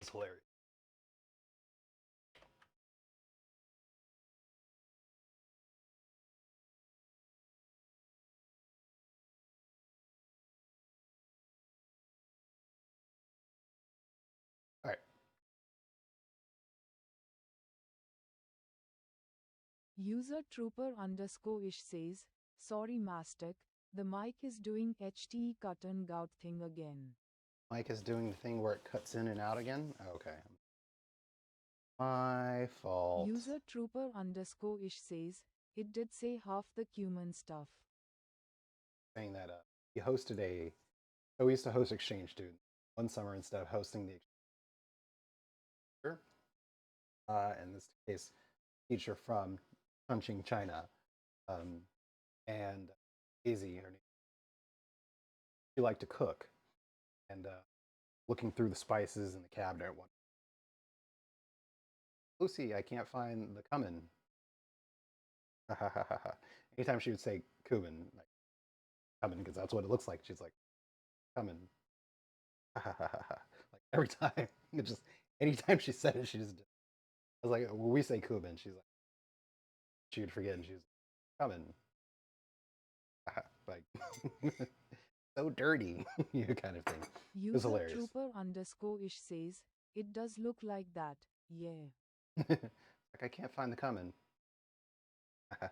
was hilarious. All right. User trooper underscore ish says, sorry Mastic, the mic is doing HTE cut and gout thing again. Mike is doing the thing where it cuts in and out again. Okay. My fault. User trooper underscore ish says, it did say half the cumin stuff. Saying that he hosted a. So we used to host exchange students one summer instead of hosting the in this case, teacher from Chongqing, China, and Daisy, her name. She liked to cook, and looking through the spices in the cabinet, one. Lucy, I can't find the cumin. Anytime she would say cumin, like cumin, because that's what it looks like. She's like, cumin. Like every time, it just anytime she said it, she just. I was like, when we say cumin, she's like, she would forget, and she's cumin. Like so dirty, you kind of thing. It was User hilarious. trooper underscore ish says, it does look like that, yeah. Like I can't find the cumin. I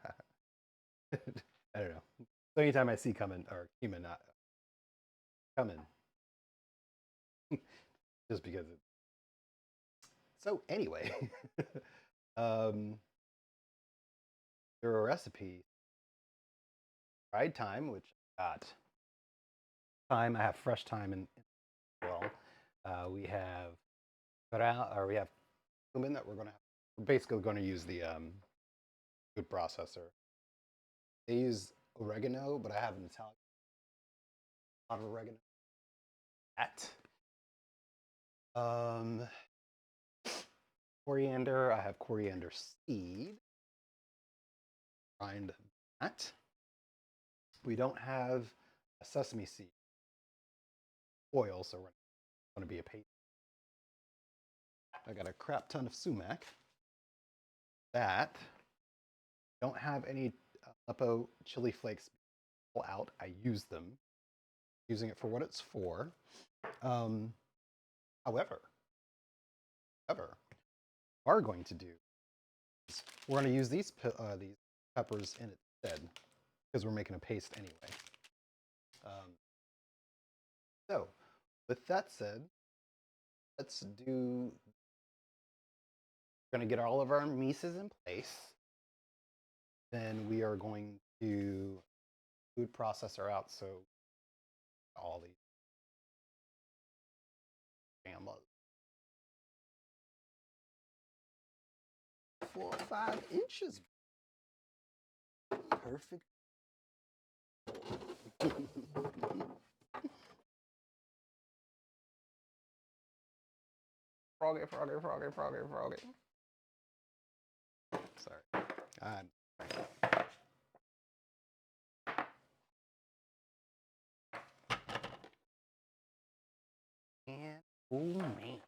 don't know. So anytime I see cumin or cumin, not cumin, just because it. So anyway, there are a recipe. Fried thyme, which I got thyme. I have fresh thyme in well. We have we have cumin that we're basically going to use the food processor. They use oregano, but I have an Italian lot of oregano. That coriander. I have coriander seed. Grind that. We don't have a sesame seed oil, so we're going to be a paste. I got a crap ton of sumac. That don't have any Aleppo chili flakes out. I use them, using it for what it's for. However, are going to do is we're going to use these peppers in instead because we're making a paste anyway. So, with that said, let's do. We're going to get all of our mises in place. Then we are going to food processor out so all these gammas. 4 or 5 inches. Perfect. Froggy. Sorry. And oh man.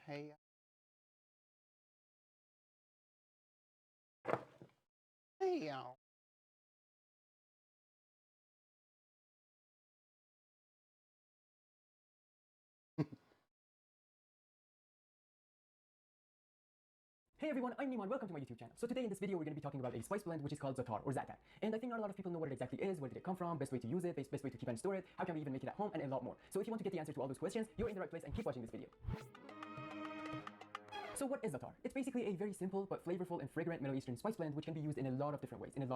Hey. Hey y'all. Hey everyone, I'm Niman. Welcome to my YouTube channel. So today in this video we're going to be talking about a spice blend which is called Zatar or Zatar. And I think not a lot of people know what it exactly is, where did it come from, best way to use it, best way to keep and store it, how can we even make it at home, and a lot more. So if you want to get the answer to all those questions, you're in the right place and keep watching this video. So what is Zatar? It's basically a very simple but flavorful and fragrant Middle Eastern spice blend which can be used in a lot of different ways. And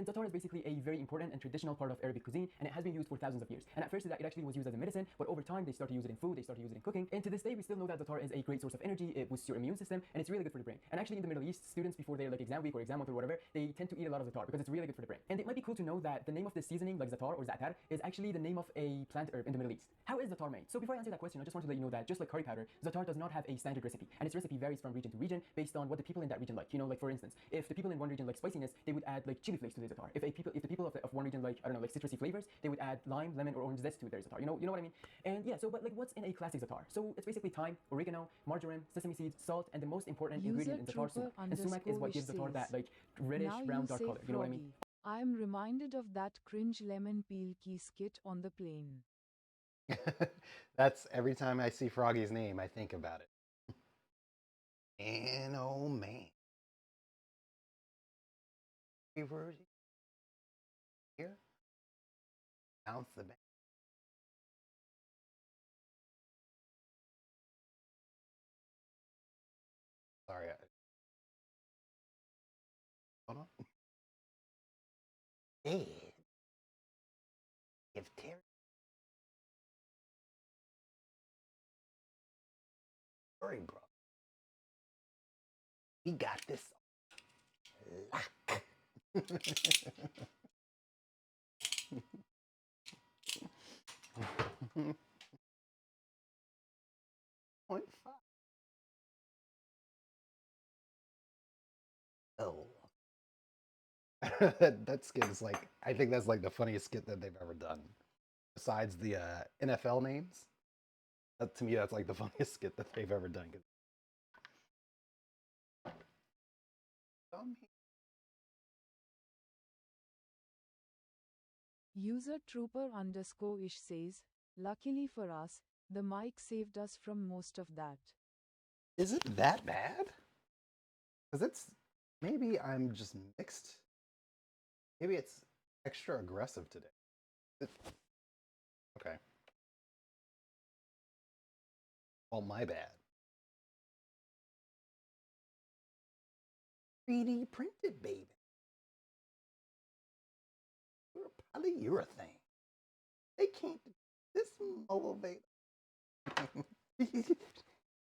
Zatar is basically a very important and traditional part of Arabic cuisine, and it has been used for thousands of years. And at first it actually was used as a medicine, but over time they started to use it in food, they started to use it in cooking, and to this day we still know that Zatar is a great source of energy. It boosts your immune system, and it's really good for the brain. And actually in the Middle East, students before their exam week or exam month or whatever, they tend to eat a lot of Zatar because it's really good for the brain. And it might be cool to know that the name of this seasoning, like Zatar or Zatar, is actually the name of a plant herb in the Middle East. How is Zatar made? So before I answer that question, I just want to let you know that just like curry powder, Zatar does not have a standard recipe, and it's recipe varies from region to region based on what the people in that region like. You know, like for instance, if the people in one region like spiciness, they would add like chili flakes to their za'atar. If the people of one region like, I don't know, like citrusy flavors, they would add lime, lemon, or orange zest to their za'atar. You know what I mean? And yeah, so but like what's in a classic za'atar? So it's basically thyme, oregano, marjoram, sesame seeds, salt, and the most important ingredient in za'atar, sumac. And sumac is what gives za'atar that like reddish now brown you dark say color. You know what I mean? froggy. I am reminded of that cringe lemon peel key skit on the plane. That's every time I see Froggy's name, I think about it. And oh man. Here. Bounce the back. Sorry. Hold on. Dead. If Terry. Sorry, bro. We got this lock. 0.5. Oh. that skit is like, I think that's like the funniest skit that they've ever done. Besides the NFL names. To me, that's like the funniest skit that they've ever done. User trooper underscore ish says, luckily for us, the mic saved us from most of that. Is it that bad? Because it's, maybe I'm just mixed. Maybe it's extra aggressive today. Okay. Well, my bad. 3D printed, baby. Polyurethane. They can't. This mobile baby.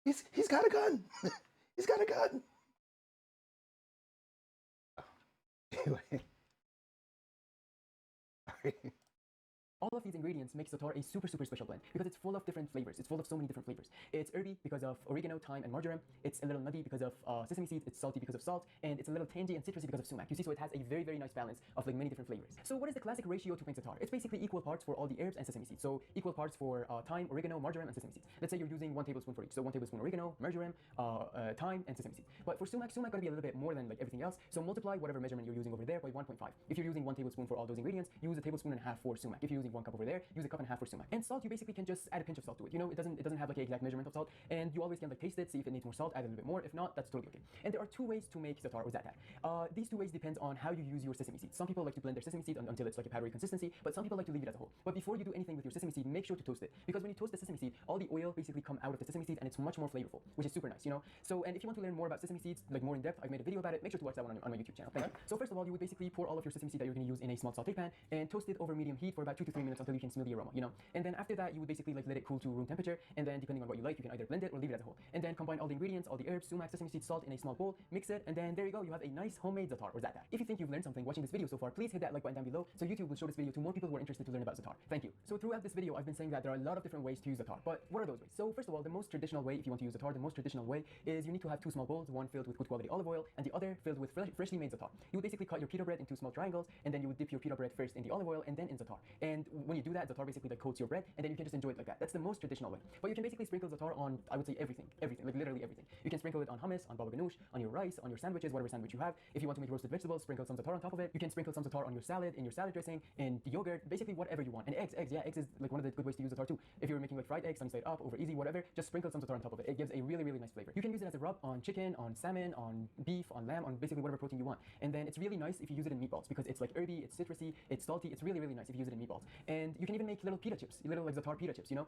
He's got a gun. He's got a gun. Anyway. Sorry. All of these ingredients make za'atar a super special blend because it's full of different flavors. It's full of so many different flavors. It's herby because of oregano, thyme, and marjoram. It's a little nutty because of sesame seeds. It's salty because of salt, and it's a little tangy and citrusy because of sumac. You see, so it has a very nice balance of like many different flavors. So what is the classic ratio to make za'atar? It's basically equal parts for all the herbs and sesame seeds. So equal parts for thyme, oregano, marjoram, and sesame seeds. Let's say you're using 1 tablespoon for each. So 1 tablespoon oregano, marjoram, thyme, and sesame seeds. But for sumac gonna be a little bit more than like everything else. So multiply whatever measurement you're using over there by 1.5. If you're using 1 tablespoon for all those ingredients, use a tablespoon and a half for sumac. If you're using 1 cup over there, use a cup and a half for sumac. And salt, you basically can just add a pinch of salt to it. You know, it doesn't have like an exact measurement of salt, and you always can like taste it, see if it needs more salt, add a little bit more. If not, that's totally okay. And there are 2 ways to make za'atar or za'atar. These 2 ways depend on how you use your sesame seeds. Some people like to blend their sesame seed until it's like a powdery consistency, but some people like to leave it as a whole. But before you do anything with your sesame seed, make sure to toast it, because when you toast the sesame seed, all the oil basically come out of the sesame seed, and it's much more flavorful, which is super nice, you know. So, and if you want to learn more about sesame seeds, like more in depth, I've made a video about it. Make sure to watch that one on my YouTube channel. Thank you. So first of all, you would basically pour all of your sesame seed that you're going to use in a small saute pan and toast it over medium heat for about 2 to 3 minutes until you can smell the aroma, you know. And then after that, you would basically like let it cool to room temperature, and then depending on what you like, you can either blend it or leave it as a whole. And then combine all the ingredients, all the herbs, sumac, sesame seeds, salt in a small bowl, mix it, and then there you go. You have a nice homemade za'atar or za'atar. If you think you've learned something watching this video so far, please hit that like button down below so YouTube will show this video to more people who are interested to learn about za'atar. Thank you. So throughout this video, I've been saying that there are a lot of different ways to use za'atar, but what are those ways? So first of all, the most traditional way, if you want to use za'atar, the most traditional way is you need to have 2 small bowls, one filled with good quality olive oil and the other filled with freshly made za'atar. You would basically cut your pita bread into small triangles, and then you would dip your pita bread first in the olive oil and then in za'atar. And when you do that, za'atar basically like coats your bread, and then you can just enjoy it like that. That's the most traditional way. But you can basically sprinkle za'atar on, I would say, everything, like literally everything. You can sprinkle it on hummus, on baba ganoush, on your rice, on your sandwiches, whatever sandwich you have. If you want to make roasted vegetables, sprinkle some za'atar on top of it. You can sprinkle some za'atar on your salad, in your salad dressing, in the yogurt, basically whatever you want. And eggs, yeah, eggs is like one of the good ways to use za'atar too. If you're making like fried eggs, sunny side up, over easy, whatever, just sprinkle some za'atar on top of it. It gives a really nice flavor. You can use it as a rub on chicken, on salmon, on beef, on lamb, on basically whatever protein you want. And then it's really nice if you use it in meatballs, because it's like herby, it's citrusy, it's salty. It's really nice if you use it in meatballs. And you can even make little pita chips, little like za'atar pita chips, you know.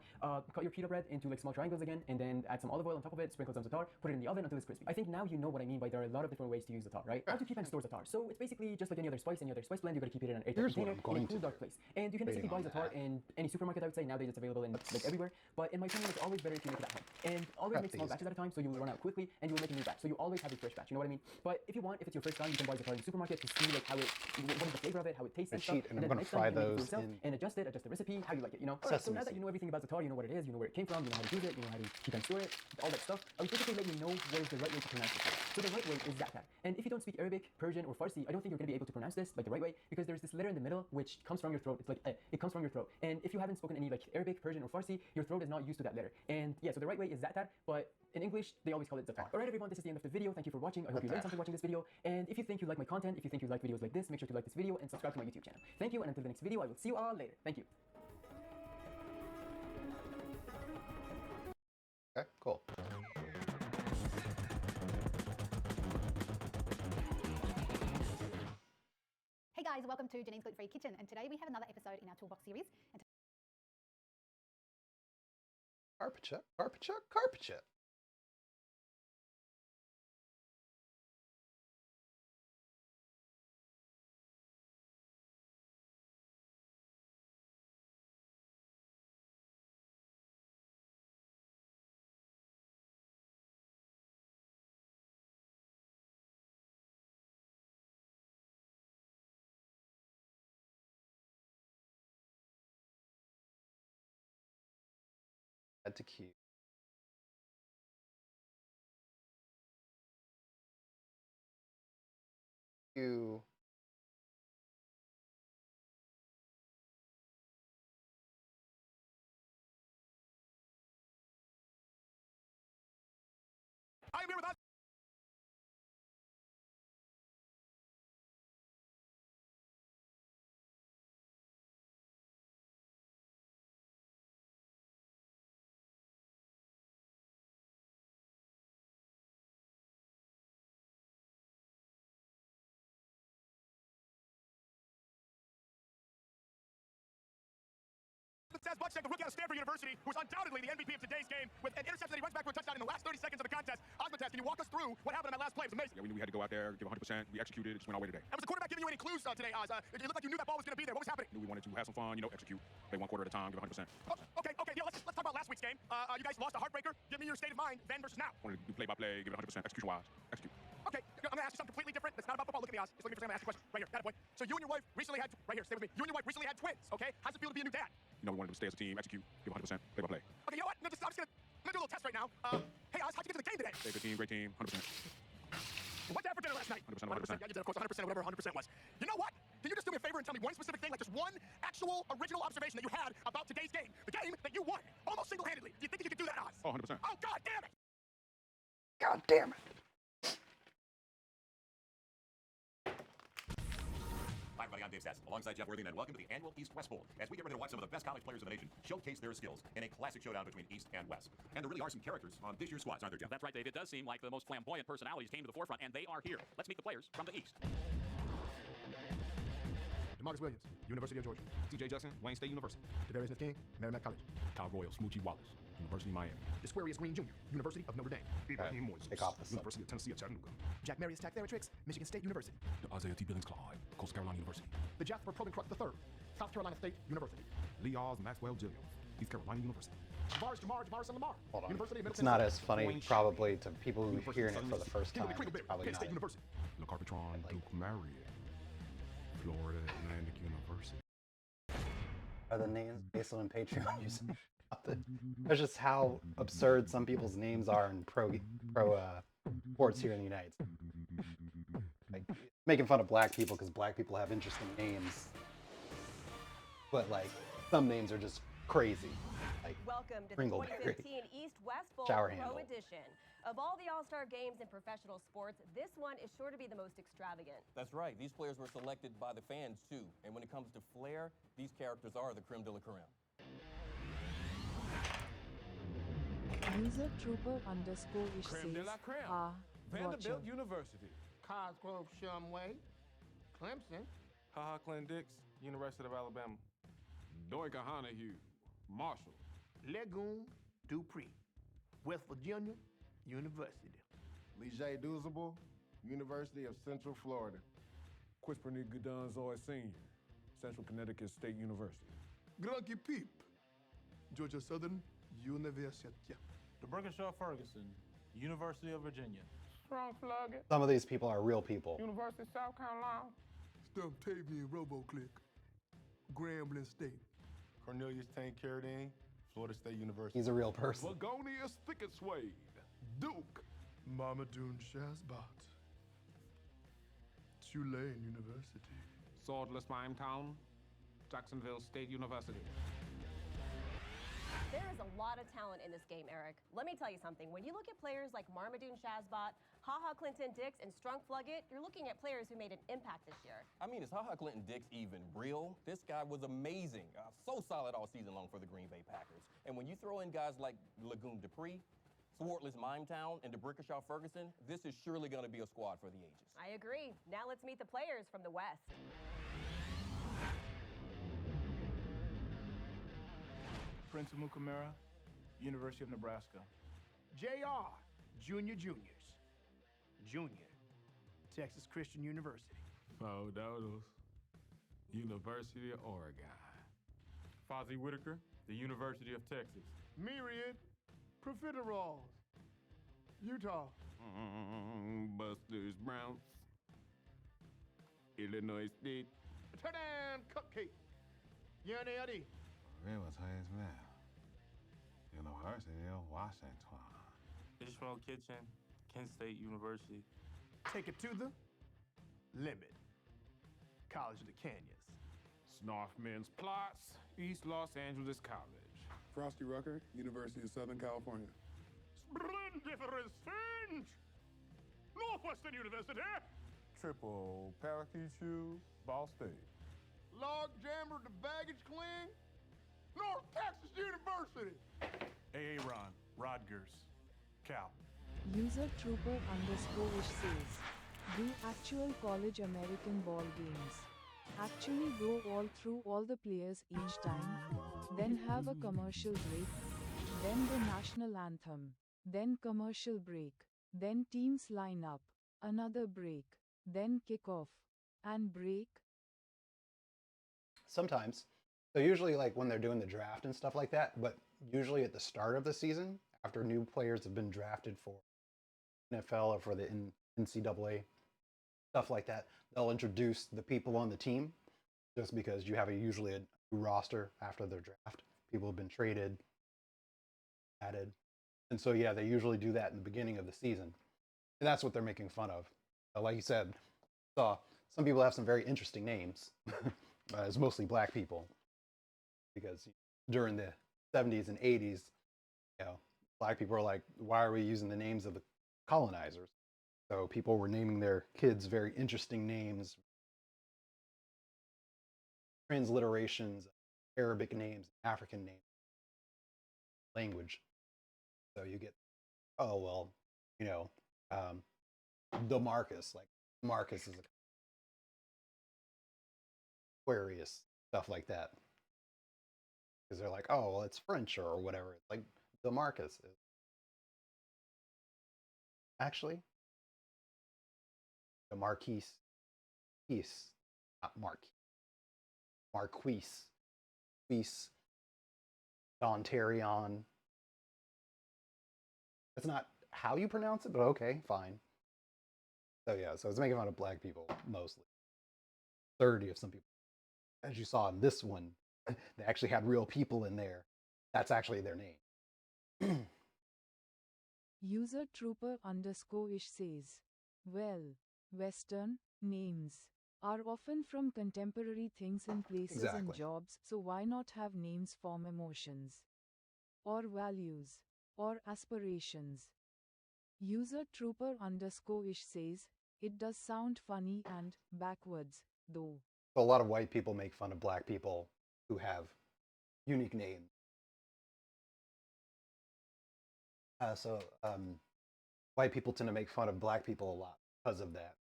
Cut your pita bread into like small triangles again, and then add some olive oil on top of it, sprinkle some za'atar, put it in the oven until it's crispy. I think now you know what I mean by there are a lot of different ways to use za'atar, right? How to keep and store za'atar. So it's basically just like any other spice blend, you gotta keep it in an airtight container in a cool, dark place. And you can basically buy za'atar in any supermarket, I would say. Nowadays it's available in like everywhere. But in my opinion, it's always better if you make it at home. And always make small batches at a time, so you will run out quickly, and you will make a new batch. So you always have a fresh batch, you know what I mean? But if you want, if it's your first time, you can buy za'atar in the supermarket to see like how it, what is the flavor of it, how it tastes and stuff. And I'm gonna fry those in adjust it, adjust the recipe, how you like it, you know? Alright, so Sesame now that you know everything about Zatar, you know what it is, you know where it came from, you know how to use it, you know how to keep and store it, all that stuff, I would basically let you know what is the right way to pronounce it. So the right way is Zatar. And if you don't speak Arabic, Persian, or Farsi, I don't think you're going to be able to pronounce this like the right way, because there's this letter in the middle which comes from your throat. It's like it comes from your throat. And if you haven't spoken any like Arabic, Persian, or Farsi, your throat is not used to that letter. And yeah, so the right way is Zatar, but in English, they always call it Zatar. Alright everyone, this is the end of the video. Thank you for watching. I hope you learned something watching this video. And if you think you like my content, if you think you like videos like this, make sure to like this video and subscribe to my YouTube channel. Thank you, and until the next video, I will see you all later. Thank you. Okay, cool. Hey guys, welcome to Janine's Gluten Free Kitchen, and today we have another episode in our Toolbox series. And Carpet, carpet, carpet. Add to queue. Queue. I am here with us. Says Butch, the rookie out of Stanford University, who is undoubtedly the MVP of today's game, with an interception that he runs back for a touchdown in the last 30 seconds of the contest. Osmotez, can you walk us through what happened in that last play? It was amazing. Yeah, we knew we had to go out there, give 100%. We executed. It just went our way today. And was the quarterback giving you any clues today, Oz? It looked like you knew that ball was going to be there. What was happening? We wanted to have some fun, execute. Play one quarter at a time, give 100%. Oh, okay. Yeah, let's talk about last week's game. You guys lost a heartbreaker. Give me your state of mind then versus now. Wanted to do play by play, give it 100%, execution-wise. Execute. Okay, I'm going to ask you something completely different. That's not about football. Look at me, Oz. Just looking for something. I'm going to ask you a question. Right here, got a point. So you and your wife recently had, right here, stay with me. You and your wife recently had twins, okay? How's it feel to be a new dad? We wanted to stay as a team, execute, give 100%, play by play. Okay, you know what? I'm just gonna do a little test right now. Hey, Oz, how'd you get to the game today? Stay good team, great team, 100%. What'd you have for dinner last night? 100%, 100%. Yeah, you did, of course, 100%, whatever 100% was. You know what? Can you just do me a favor and tell me one specific thing, like just one actual original observation that you had about today's game? The game that you won, almost single-handedly. Do you think you could do that, Oz? Oh, 100%. Oh, God damn it! God damn it. Hi, everybody, I'm Dave Stats, alongside Jeff Worthing, and welcome to the annual East-West Bowl, as we get ready to watch some of the best college players of the nation showcase their skills in a classic showdown between East and West. And there really are some characters on this year's squads, aren't there, Jeff? That's right, Dave. It does seem like the most flamboyant personalities came to the forefront, and they are here. Let's meet the players from the East. DeMarcus Williams, University of Georgia. TJ Jackson, Wayne State University. Devarius Smith King, Merrimack College. Kyle Royal, Smoochie Wallace, University of Miami. Desquarius Green Jr., University of Notre Dame. Ibrahim Moises, take off the sub. University of Tennessee at Chattanooga. Jack Marius Tack-Theratrix, Michigan State University. The Isaiah T. Billings Clyde, Coastal Carolina University. The Jasper Progencrux III, South Carolina State University. Lee Oz Maxwell Jr., East Carolina University. Javaris Jamar, and Lamar. Hold on. University of Middle It's not Tennessee. as funny, Wayne probably, to people who are University hearing of it for the Southern first time. Kimberly It's Crickleberry, probably Penn not. State University. Le Carpetron, Duke Marion, Florida Atlantic University. Are the names based on Patreon using? That's just how absurd some people's names are in pro sports here in the United States. Like, making fun of black people because black people have interesting names, but like some names are just crazy. Like Welcome to the Ringleberry. 2015 East-West Bowl Shower Pro handle. Edition. Of all the All-Star games in professional sports, this one is sure to be the most extravagant. That's right. These players were selected by the fans, too. And when it comes to flair, these characters are the creme de la creme. User Trooper_ish Creme de says, la creme. ah, Vanderbilt gotcha. University. Cosgrove Shumway. Clemson. Haha Clendix, University of Alabama. Doika-Hanahu, Marshall. Legume Dupree. West Virginia University. Leger Duzable, University of Central Florida. Quisperney Gudonzoy Sr., Central Connecticut State University. Grunky Peep. Georgia Southern University. The Berkshire Ferguson, University of Virginia. Strong Flugget, Some of these people are real people. University of South Carolina. Stumptavian Roboclick. Grambling State. Cornelius Tank Carradine, Florida State University. He's a real person. Vagonius Thicketswade, Duke. Mamadou Shazbot, Tulane University. Swordless Limetown, Jacksonville State University. There is a lot of talent in this game, Eric. Let me tell you something. When you look at players like Marmaduke Shazbot, HaHa Clinton Dix, and Strunk Fluggett, you're looking at players who made an impact this year. I mean, is HaHa Clinton Dix even real? This guy was amazing. So solid all season long for the Green Bay Packers. And when you throw in guys like Lagoon Dupree, Swordless Mimetown, and DeBrickashaw Ferguson, this is surely going to be a squad for the ages. I agree. Now let's meet the players from the West. Prince Mukamara, University of Nebraska. JR, Juniors. Junior, Texas Christian University. Dodos, University of Oregon. Fozzie Whitaker, the University of Texas. Myriad, Profiteroles, Utah. Buster's Browns, Illinois State. Turn Cupcake, UNLV. University of Washington. Ishmael Kitchen, Kent State University. Take it to the limit. College of the Canyons. Snarfman's Plots, East Los Angeles College. Frosty Rucker, University of Southern California. Splendiferous Northwestern University. Triple Parakeet Shoe, Ball State. Log Jammer the Baggage Cling, North Texas University. Aaron, Rodgers, Cal. User Trooper _ ish says, do actual college American ball games actually go all through all the players each time, then have a commercial break, then the national anthem, then commercial break, then teams line up, another break, then kickoff, and break? Sometimes. So usually like when they're doing the draft and stuff like that, but usually at the start of the season, after new players have been drafted for NFL or for the NCAA, stuff like that, they'll introduce the people on the team just because you have usually a new roster after their draft. People have been traded, added. And so, yeah, they usually do that in the beginning of the season. And that's what they're making fun of. Like you said, saw some people have some very interesting names. It's mostly black people because during the 70s and 80s, you know, black people are like, why are we using the names of the colonizers? So people were naming their kids very interesting names, transliterations, Arabic names, African names, language. So you get, oh, well, you know, DeMarcus, like Marcus is Aquarius, stuff like that. Because they're like, oh, well, it's French or whatever. It's like DeMarcus is. Actually, the Marquise, not Marquis, Marquise, Dontarion. That's not how you pronounce it, but okay, fine. So yeah, so it's making fun of black people mostly. 30 of some people. As you saw in this one, they actually had real people in there. That's actually their name. User Trooper _ ish says, well, Western names are often from contemporary things and places and jobs, so why not have names form emotions or values or aspirations? User Trooper _ ish says, it does sound funny and backwards, though. A lot of white people make fun of black people who have unique names. White people tend to make fun of black people a lot because of that.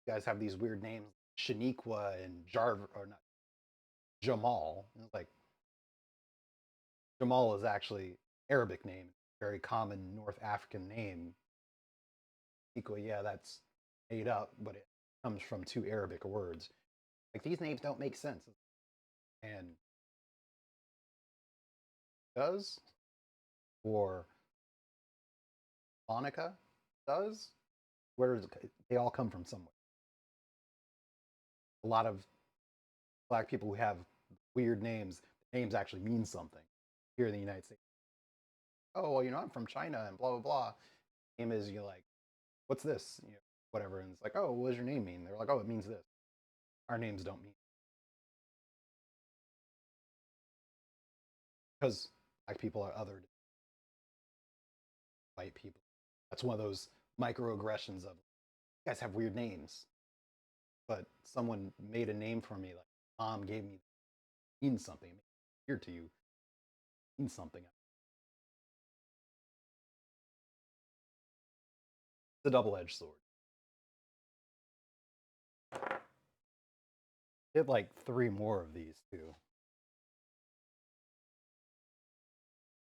You guys have these weird names, Shaniqua and Jamal. It's like, Jamal is actually Arabic name, very common North African name. Shaniqua, yeah, that's made up, but it comes from 2 Arabic words. Like, these names don't make sense. And does, or Monica does, where is it? They all come from somewhere. A lot of black people who have weird names, names actually mean something. Here in the United States, oh well, I'm from China and blah blah blah. Name is like, what's this? Whatever, and it's like, oh, what does your name mean? They're like, oh, it means this. Our names don't mean, because black people are othered, white people. That's one of those microaggressions of, you guys have weird names, but someone made a name for me, like mom gave me, means something. It weird to you, means something. It's a double-edged sword. Did like 3 more of these too.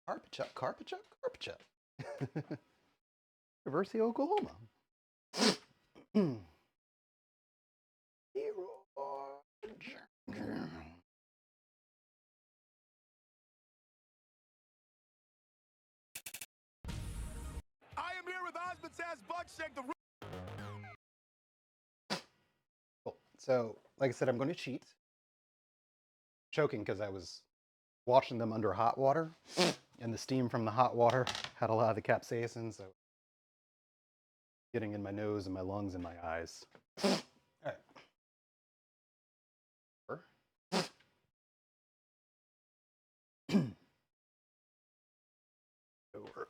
Carpachuck. University of Oklahoma. I am here with Osmond Sass Buckshank, the Cool. So, like I said, I'm going to cheat. Choking because I was washing them under hot water, and the steam from the hot water had a lot of the capsaicin, so getting in my nose and my lungs and my eyes. All right. Over.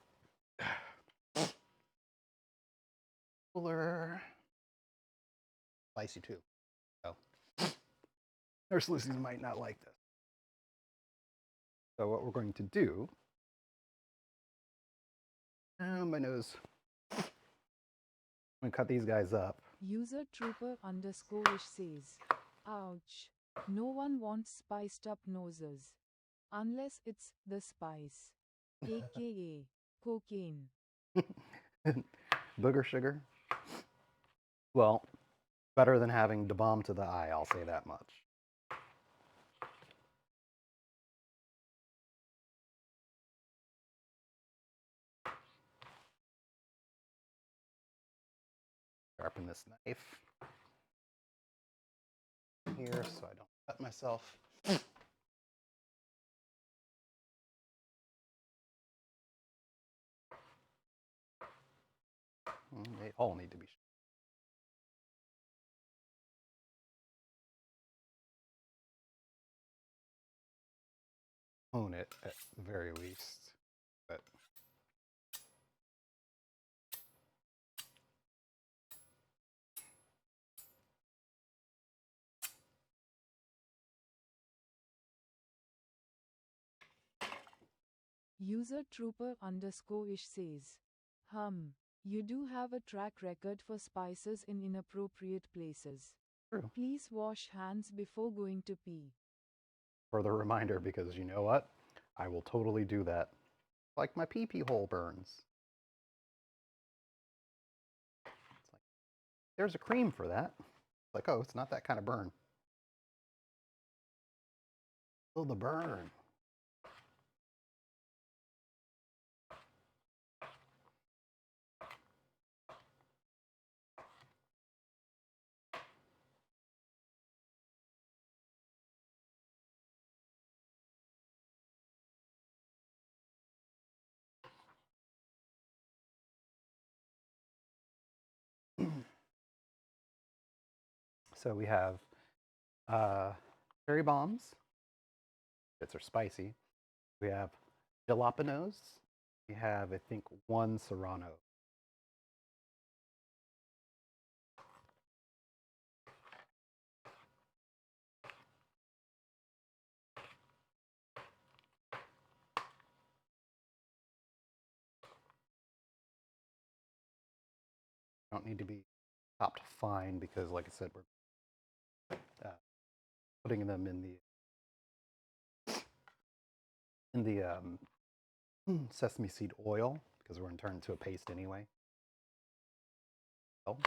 Cooler. Spicy too. So, Nurse Lucy's might not like this. So what we're going to do, my nose. I'm gonna cut these guys up. User trooper_ish says, ouch. No one wants spiced up noses. Unless it's the spice. AKA cocaine. Booger sugar. Well, better than having the bomb to the eye, I'll say that much. Sharpen this knife here so I don't cut myself. They all need to be. Hone it at the very least, but User trooper_ish says, you do have a track record for spices in inappropriate places. True. Please wash hands before going to pee. Further reminder, because you know what? I will totally do that. Like my pee-pee hole burns. It's like, there's a cream for that. It's like, oh, it's not that kind of burn. Oh, the burn. So we have cherry bombs. Bits are spicy. We have jalapenos. We have, I think, 1 serrano. Don't need to be chopped fine because, like I said, we're putting them in the sesame seed oil because we're going to turn it into a paste anyway. So,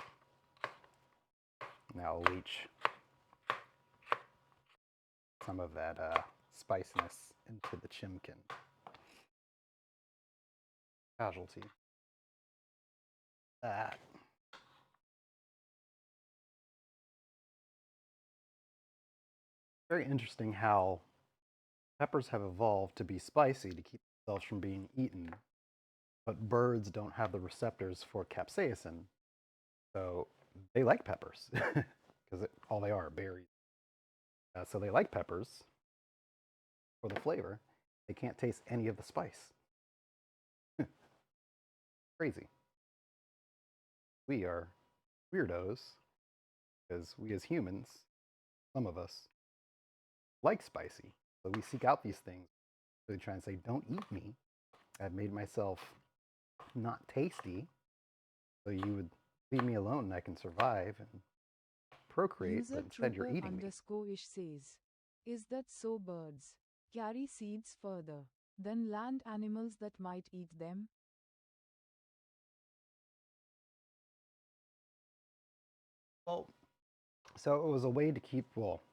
now I'll leach some of that spiciness into the chimkin. Casualty. That. Very interesting how peppers have evolved to be spicy to keep themselves from being eaten, but birds don't have the receptors for capsaicin, so they like peppers because all they are berries. So they like peppers for the flavor. They can't taste any of the spice. Crazy. We are weirdos because we as humans, some of us, like spicy. So we seek out these things. Really try and say, don't eat me. I've made myself not tasty, so you would leave me alone and I can survive and procreate, User but instead you're Trooper eating me. _ish says, is that so birds carry seeds further than land animals that might eat them? Well, so it was a way to keep, well,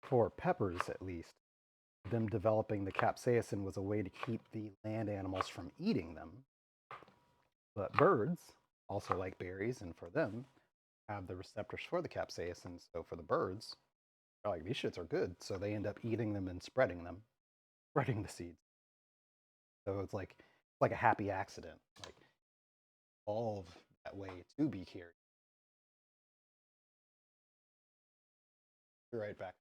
for peppers at least, them developing the capsaicin was a way to keep the land animals from eating them. But birds also like berries, and for them, have the receptors for the capsaicin. So for the birds, they're like, these shits are good. So they end up eating them and spreading the seeds. So it's like a happy accident, like evolve that way to be carried. Be right back.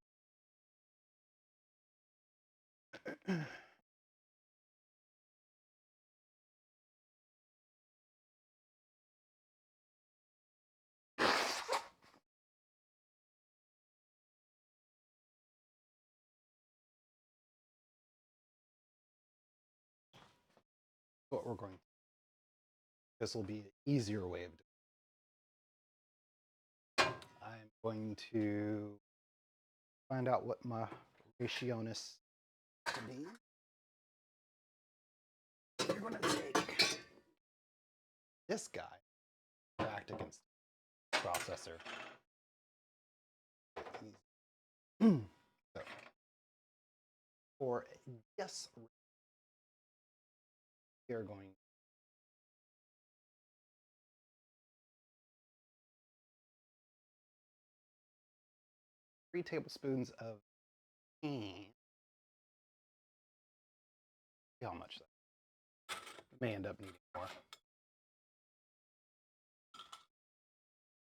What we're going to, this will be an easier way of doing it. I'm going to find out what my rationis to be. You're going to take this guy, Practic and processor. So, for yes, we are going 3 tablespoons of see how much that may end up needing more.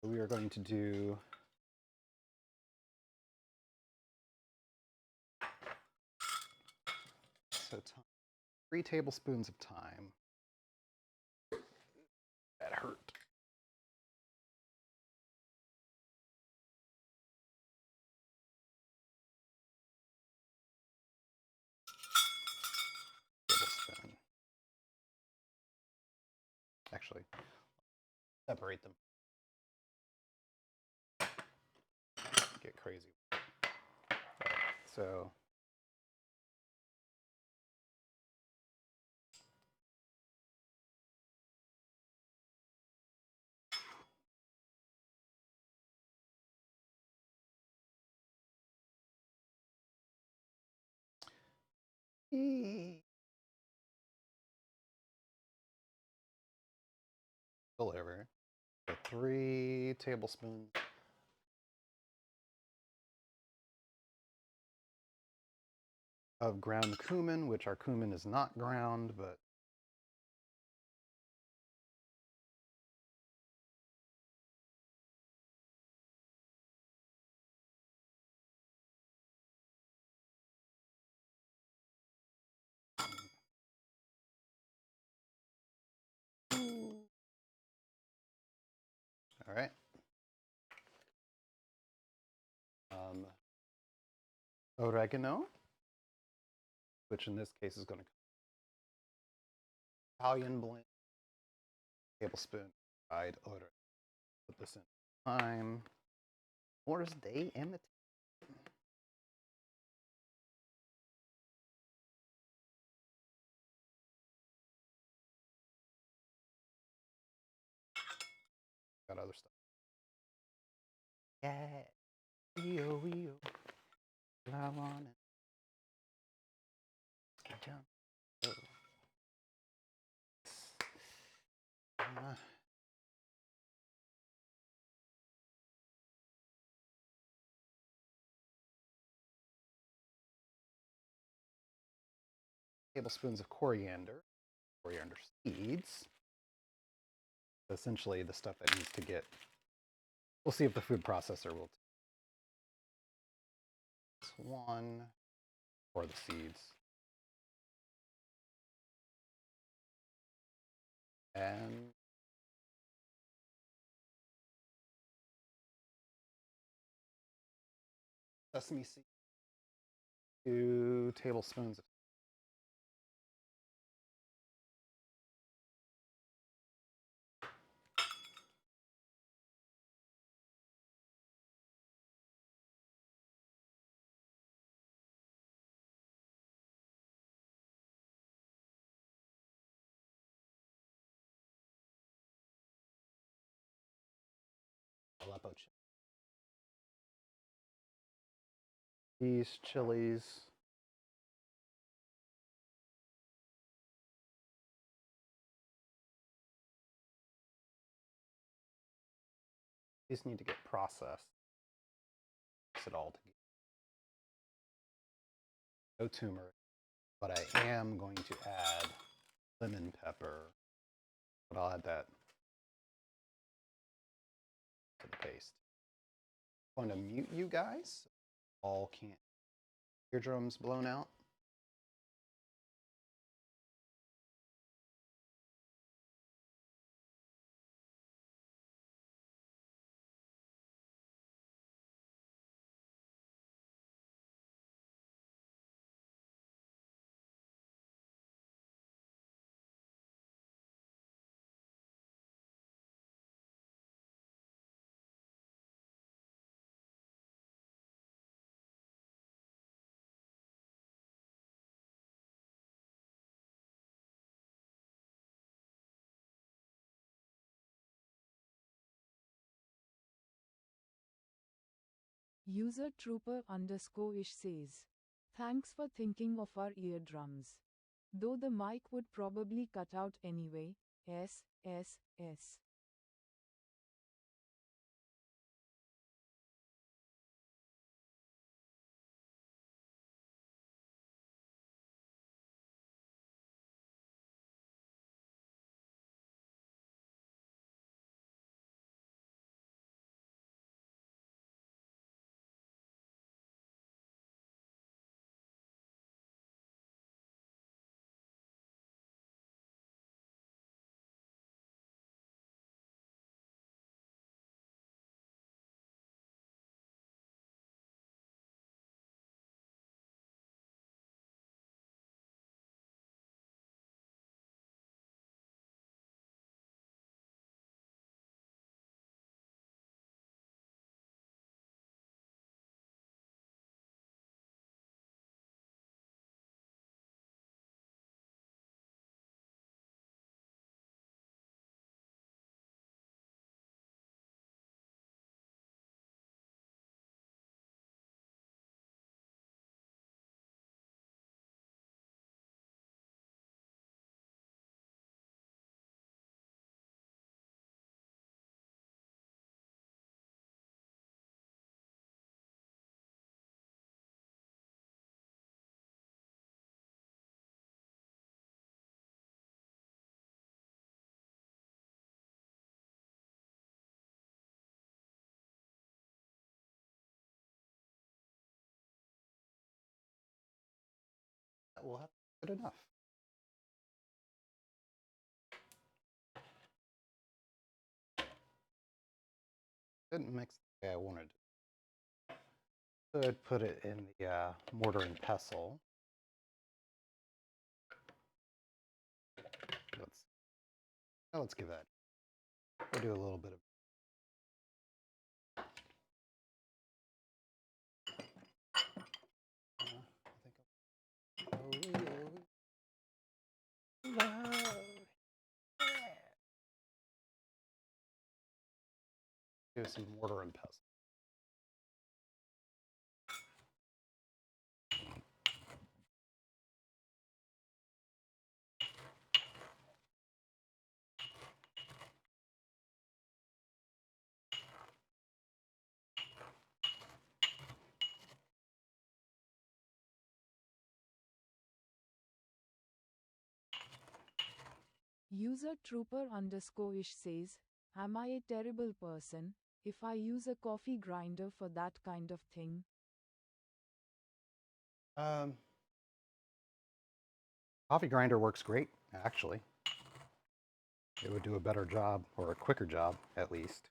We are going to do so 3 tablespoons of thyme. That hurt. Tablespoon. Actually, separate them. Get crazy. Right, so deliver. So 3 tablespoons of ground cumin, which our cumin is not ground, but all right. Oregano, which in this case is going to Italian blend, tablespoon fried oregano. Put this in thyme. Morris Day and the got other stuff. Yeah, Rio. I want it. Jump. Oh. tablespoons of coriander seeds. Essentially the stuff that needs to get, we'll see if the food processor will take one for the seeds. And sesame seeds, 2 tablespoons of Aleppo chili. These chilies. These need to get processed. Mix it all together. No turmeric, but I am going to add lemon pepper. But I'll add that to the paste. I'm going to mute you guys. All can't. Eardrums blown out. User Trooper_ish says, thanks for thinking of our eardrums. Though the mic would probably cut out anyway, S. That will have good enough. Didn't mix the way I wanted. Could put it in the mortar and pestle. Let's give that. We'll do a little bit of. Do some mortar and pestle. User trooper underscore ish says, am I a terrible person if I use a coffee grinder for that kind of thing? Coffee grinder works great, actually. It would do a better job, or a quicker job, at least.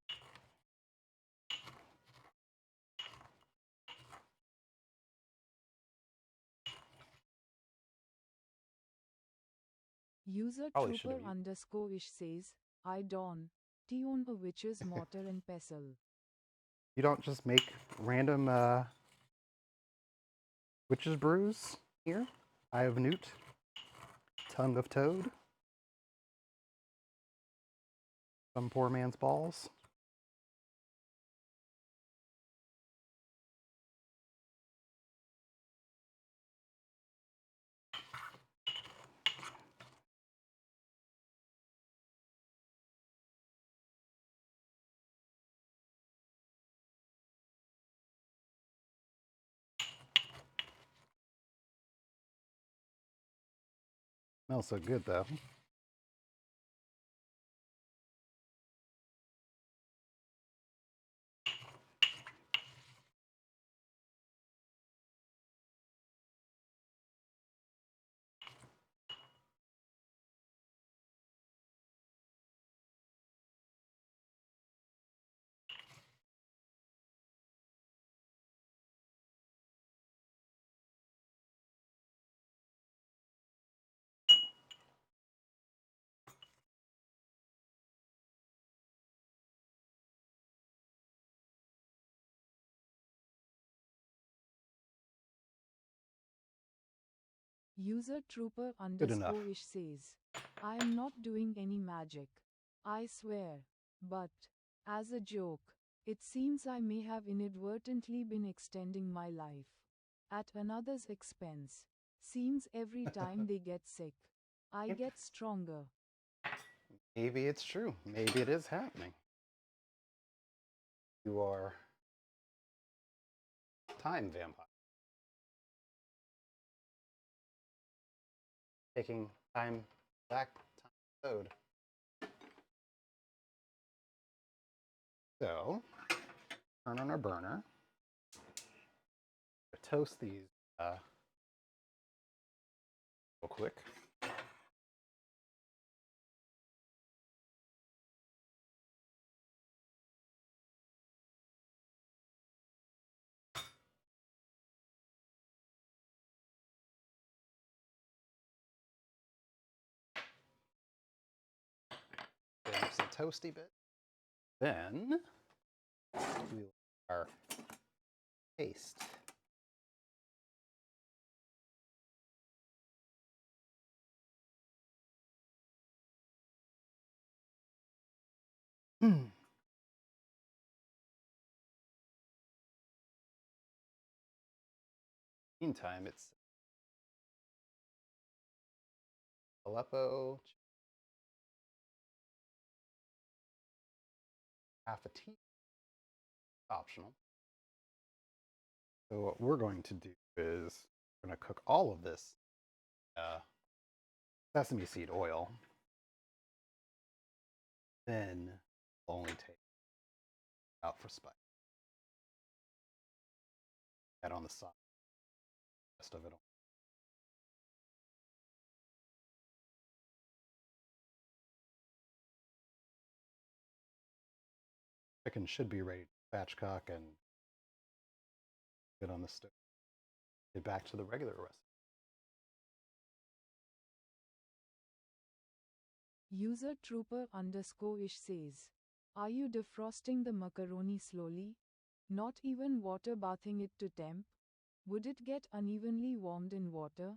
User Probably should trooper have used. underscore ish says, I don't own a witch's mortar and pestle. You don't just make random witch's brews here? Eye of newt, tongue of toad, some poor man's balls. Smells so good, though. User trooper Good enough. underscore ish says, I am not doing any magic. I swear. But, as a joke, it seems I may have inadvertently been extending my life. At another's expense. Seems every time they get sick, I get stronger. Maybe it's true. Maybe it is happening. You are time vampire. Taking time back, time code. So, turn on our burner. Toast these real quick. Get up some toasty bit. Then we will our paste. Meantime, it's Aleppo, half a tea, optional. So what we're going to do is we're going to cook all of this sesame seed oil. Then we'll only take out for spice. Add on the side. Rest of it on. Chicken should be ready to spatchcock and get on the stove. Get back to the regular recipe. User trooper underscore ish says, are you defrosting the macaroni slowly? Not even water bathing it to temp? Would it get unevenly warmed in water?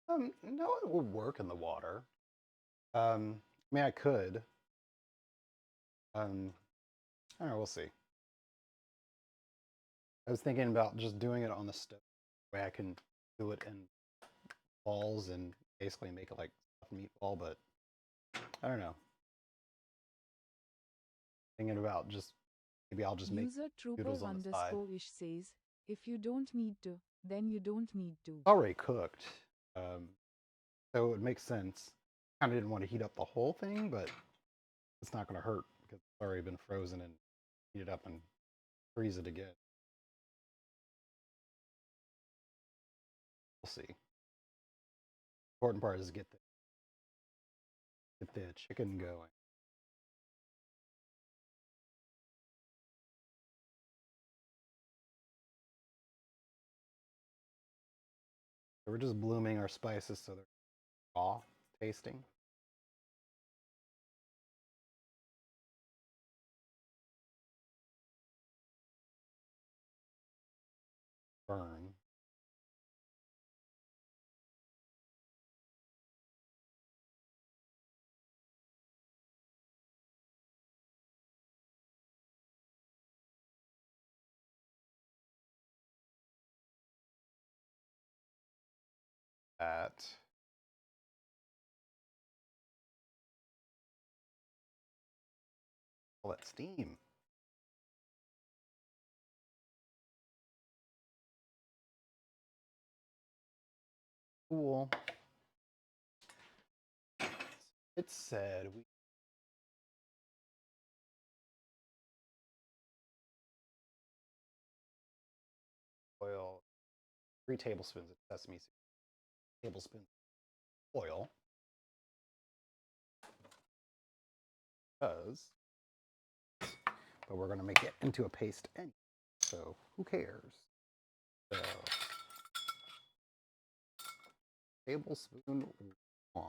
No, it will work in the water. I mean, I could. I don't know, we'll see. I was thinking about just doing it on the stove. Way I can do it in balls and basically make it like a meatball, but I don't know. Thinking about just maybe I'll just make User trooper noodles on the side. underscore ish says, if you don't need to, then you don't need to. Already cooked, so it would make sense. kind of didn't want to heat up the whole thing, but it's not going to hurt because it's already been frozen and heat it up and freeze it again. We'll see. Important part is get the chicken going. So we're just blooming our spices so they're raw tasting. Burn. That. All that steam. Cool. It said we oil 3 tablespoons of sesame seed, tablespoons of oil, because, but we're going to make it into a paste anyway, so who cares? So, tablespoon 1.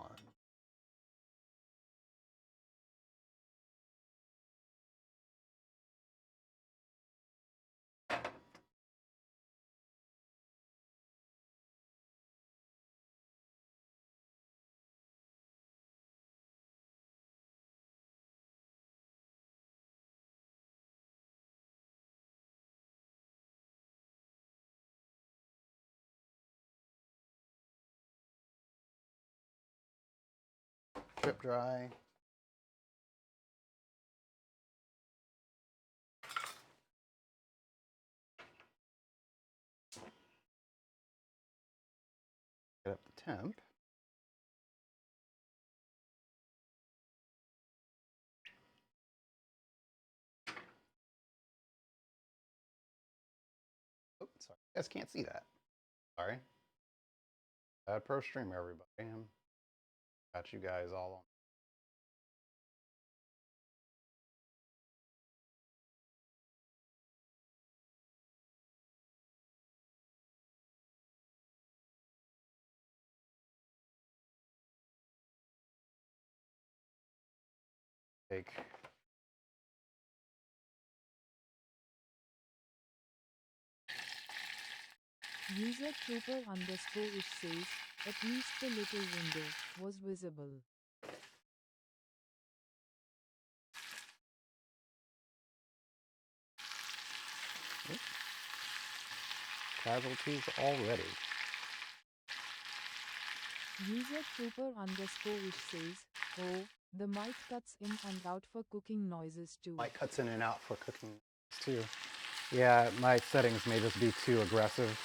Strip dry. Get up the temp. Oh, sorry. You guys can't see that. Sorry. Bad pro streamer, everybody. Got you guys all on. Take User trooper underscore ish says, at least the little window was visible. Casualties already. User trooper underscore ish says, oh, the mic cuts in and out for cooking noises too. Mic cuts in and out for cooking too. Yeah, my settings may just be too aggressive.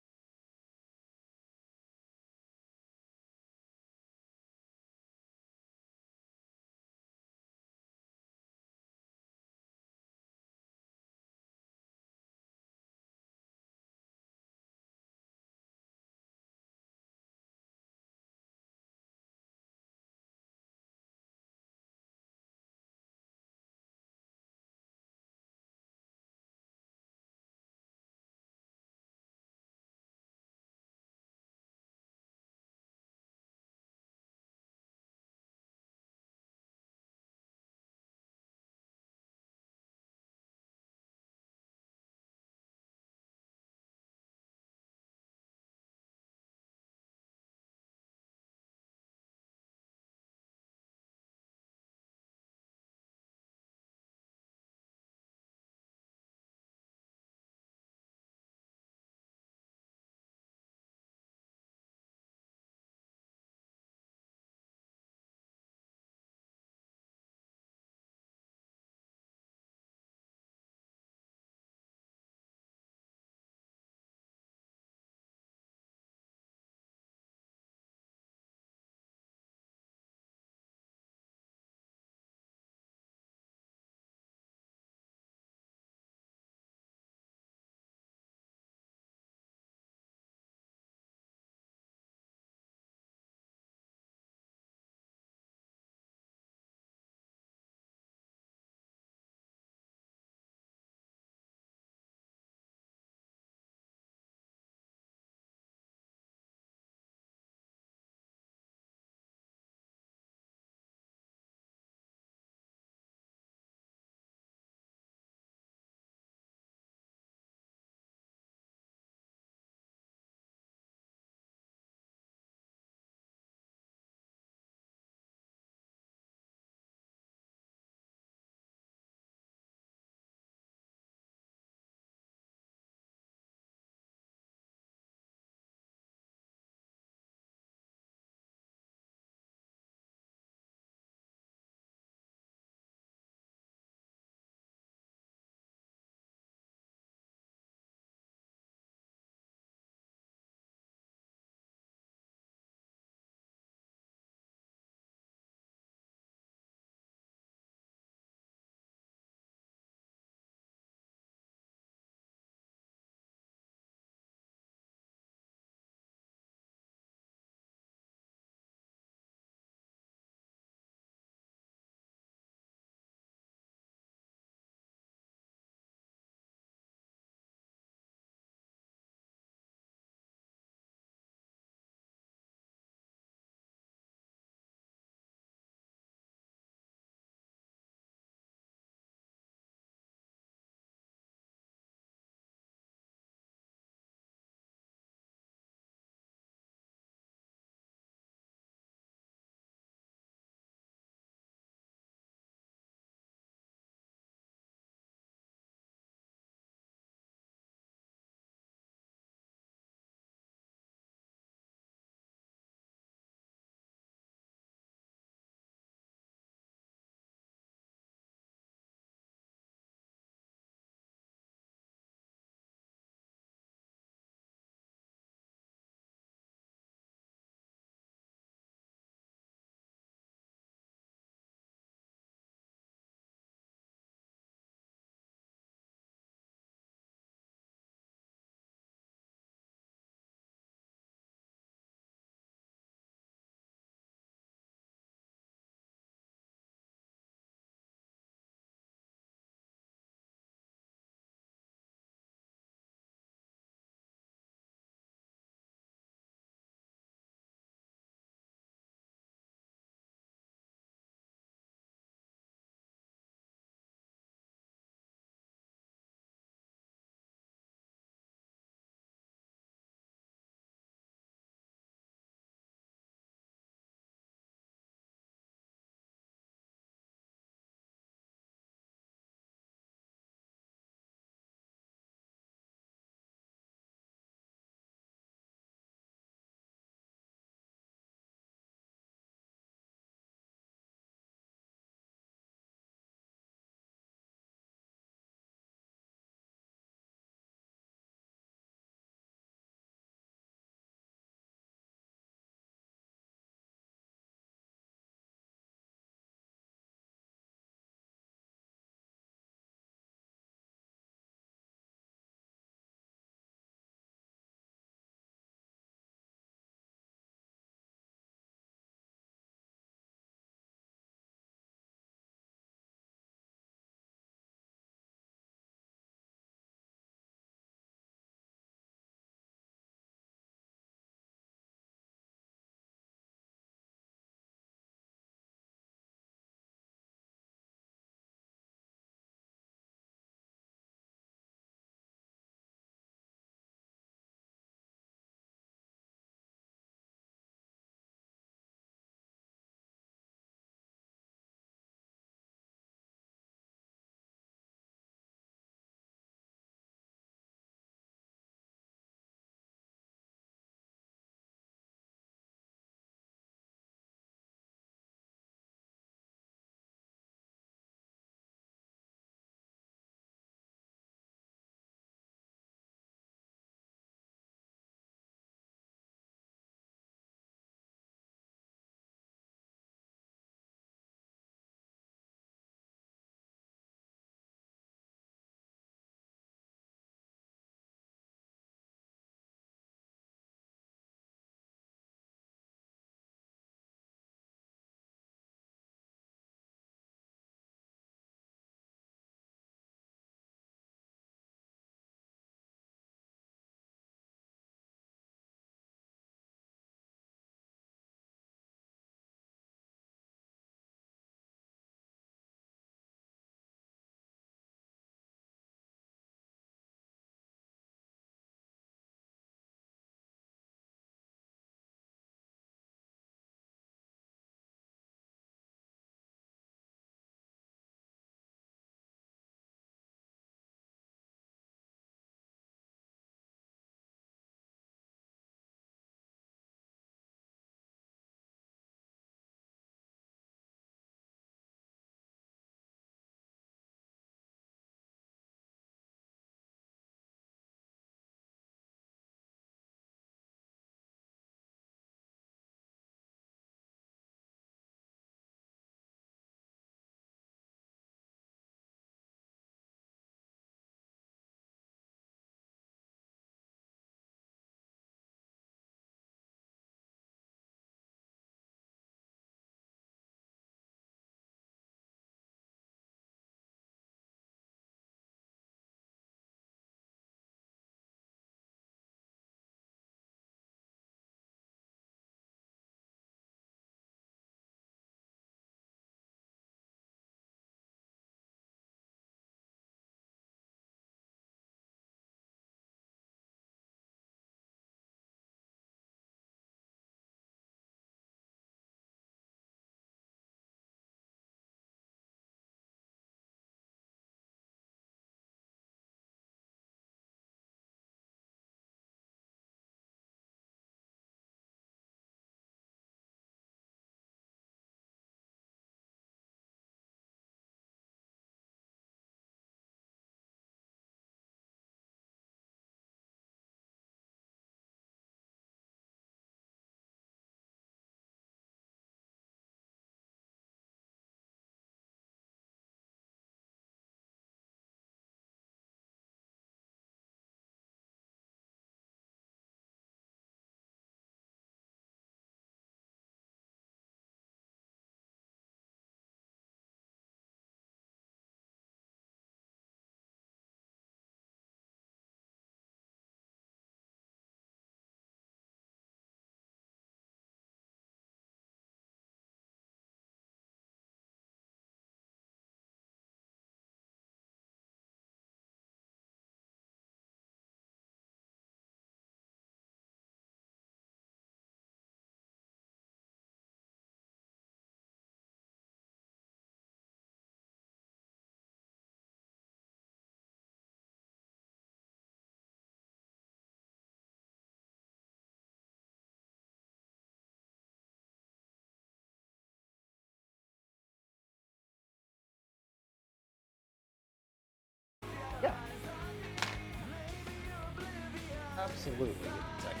Absolutely. Give me a second.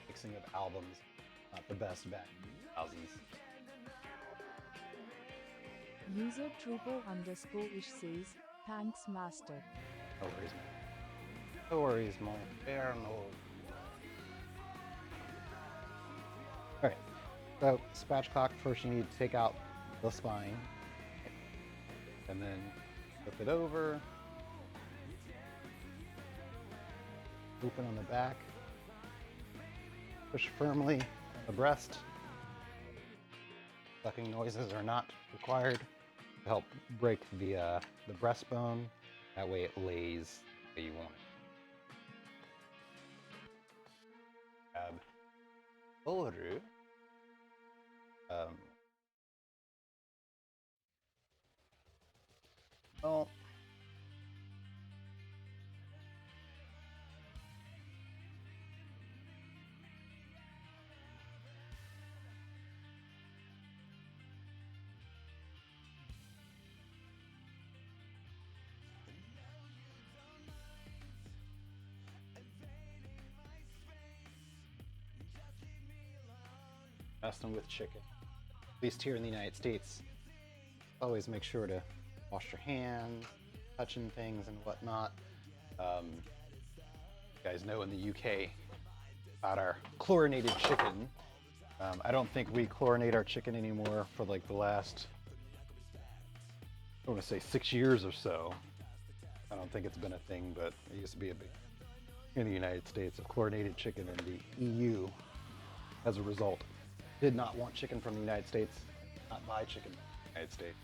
Mixing of albums, not the best back in the thousands. User Trooper _ish says, thanks master. No worries, man. No worries, mon frère, no. Alright, so spatchcock, first you need to take out the spine, and then flip it over, open on the back, push firmly on the breast. Sucking noises are not required to help break the breastbone. That way it lays the way you want it. Grab Oru. Well, messing with chicken, at least here in the United States, always make sure to wash your hands, touching things and whatnot. You guys know in the UK about our chlorinated chicken. I don't think we chlorinate our chicken anymore for like the last, I want to say 6 years or so. I don't think it's been a thing, but it used to be a big in the United States of chlorinated chicken, and the EU, as a result, did not want chicken from the United States, not buy chicken from the United States.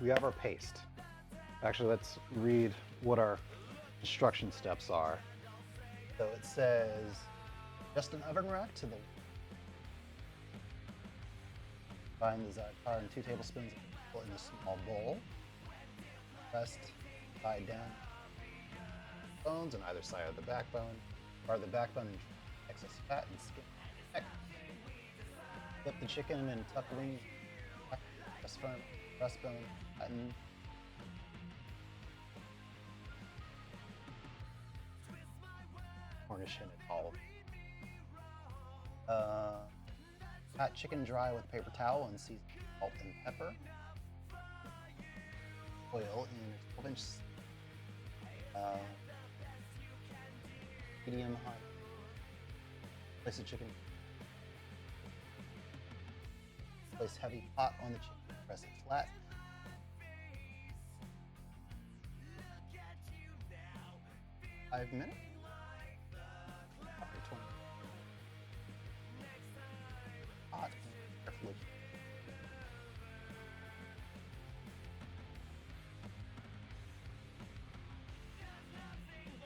we have our paste. Actually, let's read what our instruction steps are. So it says, just an oven rack to the combine the za'atar and 2 tablespoons of oil in a small bowl. Rest side down bones on either side of the backbone. Bar the backbone and excess fat and skin. Neck. Flip the chicken and tuck wings. Press firm, breastbone, flatten. Garnish in it all. Pat chicken dry with paper towel and season salt and pepper. Oil in 12-inch medium high. Place the chicken. Place heavy pot on the chicken. Press it flat. Five minutes. After 20. Hot. Carefully.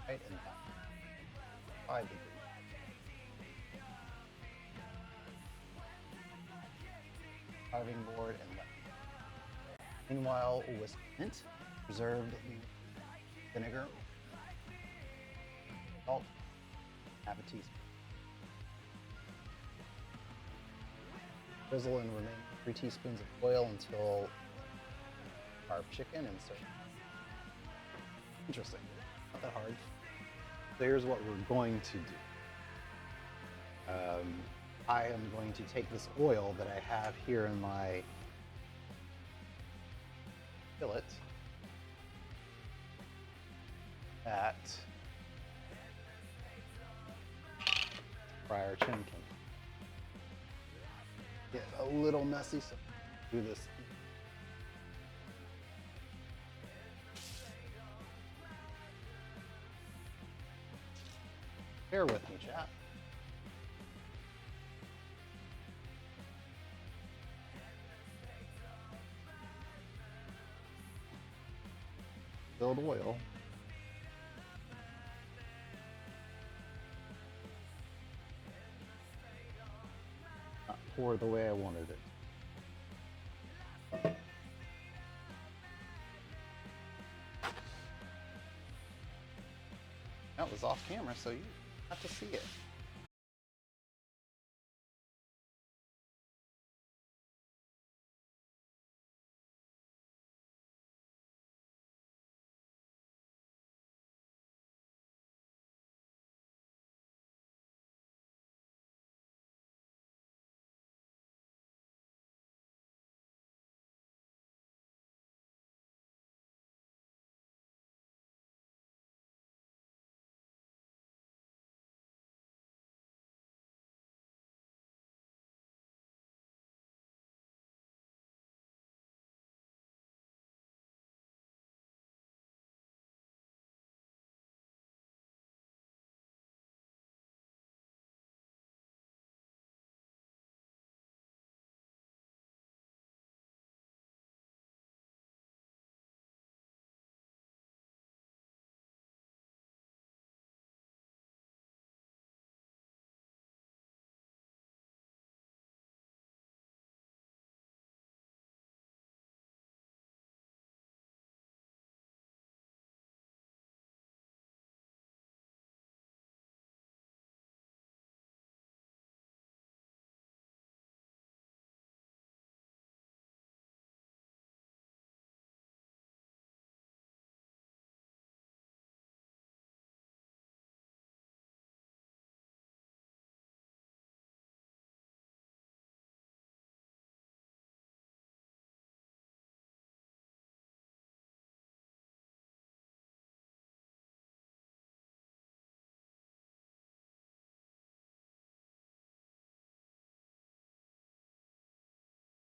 Right and down. 5 degrees. Carving board and let. Meanwhile, whisk mint, preserved vinegar, salt, half a teaspoon. Drizzle and remaining 3 teaspoons of oil until carved chicken and serve. Interesting. Not that hard. So here's what we're going to do. I am going to take this oil that I have here in my fillet that fry our chin can get a little messy, so do this. Bear with me, chat. Build oil. Not pour the way I wanted it. That was off camera, so you have to see it.